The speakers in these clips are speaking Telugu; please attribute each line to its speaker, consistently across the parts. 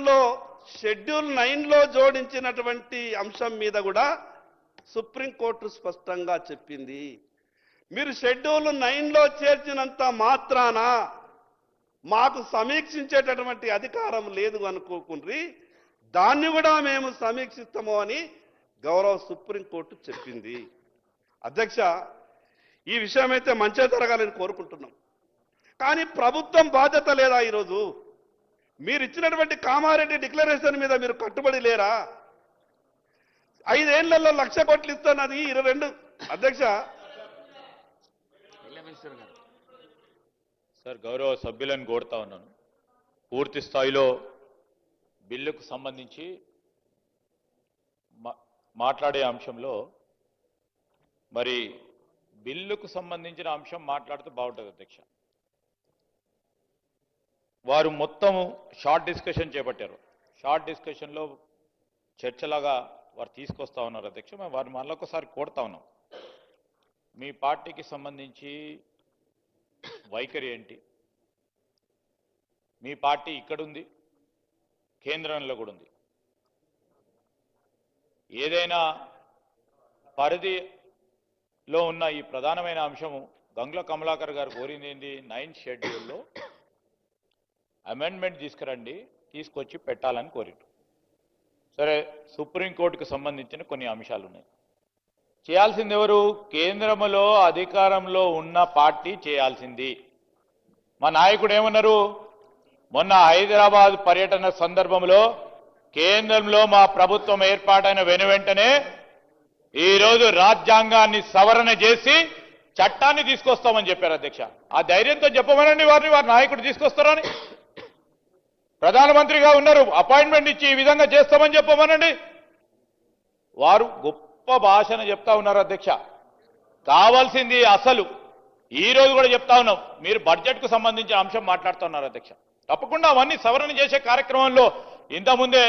Speaker 1: లో షెడ్యూల్ 9లో జోడించినటువంటి అంశం మీద కూడా సుప్రీంకోర్టు స్పష్టంగా చెప్పింది. మీరు షెడ్యూల్ 9లో చేర్చినంత మాత్రాన మాకు సమీక్షించేటటువంటి అధికారం లేదు అనుకోకుండ్రి, దాన్ని కూడా మేము సమీక్షిస్తాము అని గౌరవ సుప్రీంకోర్టు చెప్పింది. అధ్యక్ష, ఈ విషయం అయితే మంచిగా జరగాలని కోరుకుంటున్నాం. కానీ ప్రభుత్వం బాధ్యత లేదా? ఈరోజు మీరు ఇచ్చినటువంటి కామారెడ్డి డిక్లరేషన్ మీద మీరు కట్టుబడి లేరా? 5 ఏళ్లలో 1,00,000 కోట్లు ఇస్తున్నది 22. అధ్యక్ష,
Speaker 2: సార్ గౌరవ సభ్యులను కోరుతా ఉన్నాను, పూర్తి స్థాయిలో బిల్లుకు సంబంధించి మాట్లాడే అంశంలో మరి బిల్లుకు సంబంధించిన అంశం మాట్లాడితే బాగుంటుంది అధ్యక్ష. వారు మొత్తం షార్ట్ డిస్కషన్ చేపట్టారు. షార్ట్ డిస్కషన్లో చర్చలాగా వారు తీసుకొస్తా ఉన్నారు అధ్యక్ష. మేము వారిని మళ్ళొకసారి కోరుతా ఉన్నాం, మీ పార్టీకి సంబంధించి వైఖరి ఏంటి? మీ పార్టీ ఇక్కడుంది, కేంద్రంలో కూడా ఉంది. ఏదైనా పరిధిలో ఉన్న ఈ ప్రధానమైన అంశము గంగుల కమలాకర్ గారు కోరింది ఏంటి? 9th షెడ్యూల్లో అమెండ్మెంట్ తీసుకురండి, తీసుకొచ్చి పెట్టాలని కోరిండు. సరే, సుప్రీంకోర్టుకు సంబంధించిన కొన్ని అంశాలు ఉన్నాయి. చేయాల్సింది ఎవరు? కేంద్రంలో అధికారంలో ఉన్న పార్టీ చేయాల్సింది. మా నాయకుడు ఏమన్నారు? మొన్న హైదరాబాద్ పర్యటన సందర్భంలో కేంద్రంలో మా ప్రభుత్వం ఏర్పాటైన వెనువెంటనే ఈరోజు రాజ్యాంగాన్ని సవరణ చేసి చట్టాన్ని తీసుకొస్తామని చెప్పారు అధ్యక్ష. ఆ ధైర్యంతో చెప్పమనండి వారిని, వారి నాయకుడు తీసుకొస్తారని. ప్రధానమంత్రిగా ఉన్నారు, అపాయింట్మెంట్ ఇచ్చి ఈ విధంగా చేస్తామని చెప్పమనండి. వారు గొప్ప భాషను చెప్తా ఉన్నారు అధ్యక్ష. కావాల్సింది అసలు ఈ రోజు కూడా చెప్తా ఉన్నాం, మీరు బడ్జెట్కు సంబంధించిన అంశం మాట్లాడుతున్నారు అధ్యక్ష. తప్పకుండా అవన్నీ సవరణ చేసే కార్యక్రమంలో ఇంతకుముందే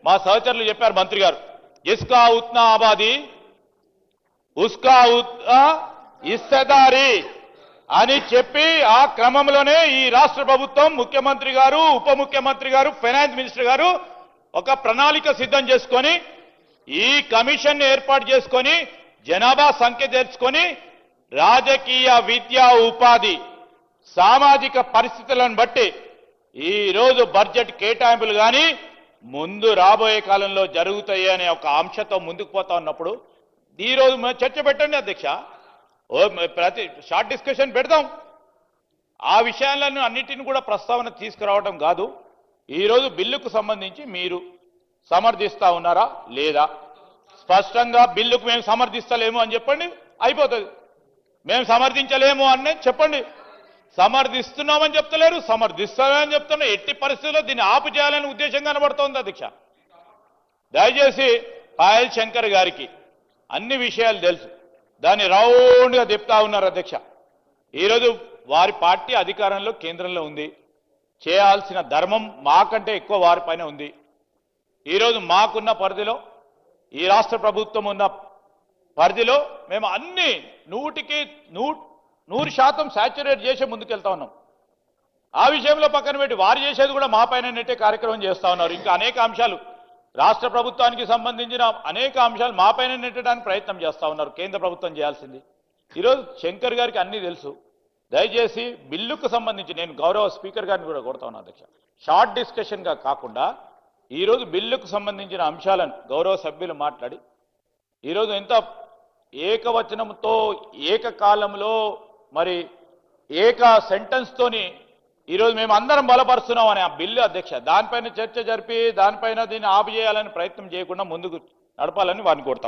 Speaker 2: మా సహచరులు చెప్పారు మంత్రి గారు, ఇస్కా ఉత్నా ఆబాదీ ఉస్కా ఉత్నా ఇస్తదారి అని చెప్పి ఆ క్రమంలోనే ఈ రాష్ట్ర ప్రభుత్వం ముఖ్యమంత్రి గారు, ఉప ముఖ్యమంత్రి గారు, ఫైనాన్స్ మినిస్టర్ గారు ఒక ప్రణాళిక సిద్ధం చేసుకొని ఈ కమిషన్ ఏర్పాటు చేసుకొని జనాభా సంఖ్య తెచ్చుకొని రాజకీయ, విద్యా, ఉపాధి, సామాజిక పరిస్థితులను బట్టి ఈరోజు బడ్జెట్ కేటాయింపులు కానీ ముందు రాబోయే కాలంలో జరుగుతాయి అనే ఒక అంశంతో ముందుకు పోతా ఉన్నప్పుడు ఈరోజు చర్చ పెట్టండి అధ్యక్ష. ప్రతి షార్ట్ డిస్కషన్ పెడదాం. ఆ విషయాలను అన్నిటిని కూడా ప్రస్తావన తీసుకురావడం కాదు. ఈరోజు బిల్లుకు సంబంధించి మీరు సమర్థిస్తా ఉన్నారా లేదా? స్పష్టంగా బిల్లుకు మేము సమర్థిస్తలేము అని చెప్పండి, అయిపోతుంది. మేము సమర్థించలేము అని చెప్పండి. సమర్థిస్తున్నామని చెప్తలేరు, సమర్థిస్తామని చెప్తున్నా. ఎట్టి పరిస్థితుల్లో దీన్ని ఆపు చేయాలనే ఉద్దేశం కనబడుతోంది అధ్యక్ష. దయచేసి పాయల్ శంకర్ గారికి అన్ని విషయాలు తెలుసు, దాన్ని రౌండ్గా చెప్తా ఉన్నారు అధ్యక్ష. ఈరోజు వారి పార్టీ అధికారంలో కేంద్రంలో ఉంది, చేయాల్సిన ధర్మం మాకంటే ఎక్కువ వారిపైన ఉంది. ఈరోజు మాకున్న పరిధిలో, ఈ రాష్ట్ర ప్రభుత్వం ఉన్న పరిధిలో మేము అన్ని 100% శాచ్యురేట్ చేసి ముందుకెళ్తా ఉన్నాం. ఆ విషయంలో పక్కన పెట్టి వారు చేసేది కూడా మా పైన నెట్టే కార్యక్రమం చేస్తా ఉన్నారు. ఇంకా అనేక అంశాలు, రాష్ట్ర ప్రభుత్వానికి సంబంధించిన అనేక అంశాలు మా పైన నెట్టడానికి ప్రయత్నం చేస్తా ఉన్నారు. కేంద్ర ప్రభుత్వం చేయాల్సింది. ఈరోజు శంకర్ గారికి అన్నీ తెలుసు. దయచేసి బిల్లుకు సంబంధించి నేను గౌరవ స్పీకర్ గారిని కూడా కోరుతా ఉన్నాను అధ్యక్ష, షార్ట్ డిస్కషన్గా కాకుండా ఈరోజు బిల్లుకు సంబంధించిన అంశాలను గౌరవ సభ్యులు మాట్లాడి ఈరోజు ఎంత ఏకవచనంతో, ఏకకాలంలో, మరి ఏక సెంటెన్స్తోని ఈరోజు మేము అందరం బలపరుస్తున్నాం అనే ఆ బిల్లు అధ్యక్ష, దానిపైన చర్చ జరిపి దానిపైన దీన్ని ఆపు చేయాలని ప్రయత్నం చేయకుండా ముందుకు నడపాలని వారిని కోరుతాం.